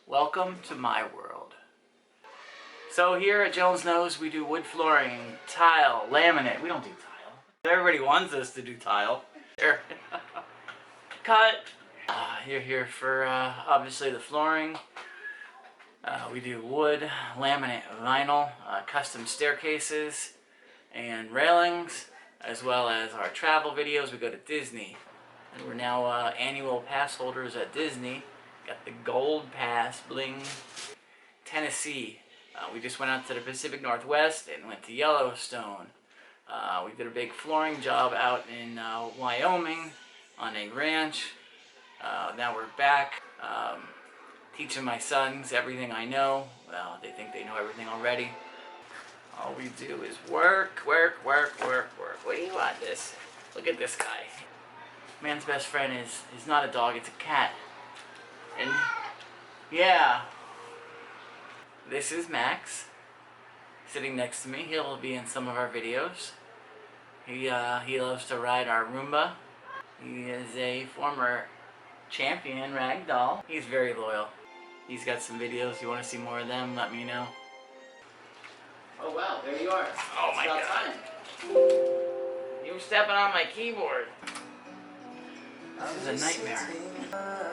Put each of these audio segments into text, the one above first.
Welcome to my world. So here at Jones Knows, we do wood flooring, tile, laminate. We don't do tile. Everybody wants us to do tile. Cut. You're here for obviously the flooring. We do wood, laminate, vinyl, custom staircases and railings, as well as our travel videos. We go to Disney, and we're now annual pass holders at Disney. Got the gold pass, bling. Tennessee. We just went out to the Pacific Northwest and went to Yellowstone. We did a big flooring job out in Wyoming on a ranch. Now we're back teaching my sons everything I know. Well, they think they know everything already. All we do is work, work, work, work, work. What do you want this? Look at this guy. Man's best friend is not a dog, it's a cat. And yeah. This is Max, sitting next to me. He'll be in some of our videos. He loves to ride our Roomba. He is a former champion ragdoll. He's very loyal. He's got some videos. You want to see more of them? Let me know. Oh wow, there you are. Oh my god. You were stepping on my keyboard. This is a nightmare.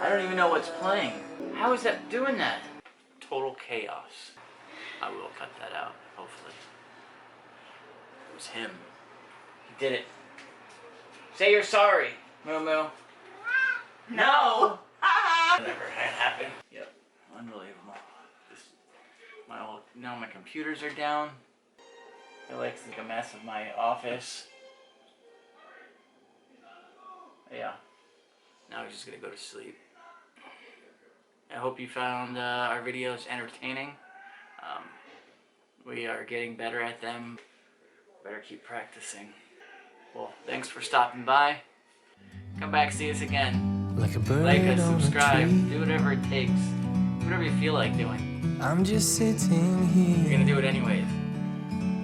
I don't even know what's playing. How is that doing that? Total chaos. I will cut that out, hopefully. It was him. He did it. Say you're sorry, Moo Moo. No! Never happened. Yep, unbelievable. Now my computers are down. It looks like a mess of my office. Yeah. Now we're just gonna go to sleep. I hope you found our videos entertaining. We are getting better at them. Better keep practicing. Well, thanks for stopping by. Come back, see us again. Like us, subscribe, do whatever it takes. Whatever you feel like doing. I'm just sitting here. You're gonna do it anyways.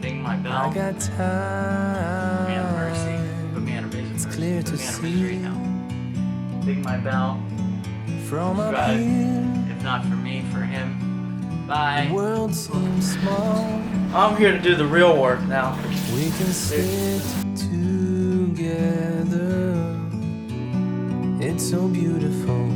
Ding my bell. I got time. Put me on mercy. Put me on a misery. It's clear to see. Ding my bell. From subscribe. up here. If not for me, for him. Bye. The world seems small. I'm here to do the real work now. We can sit together. It's so beautiful.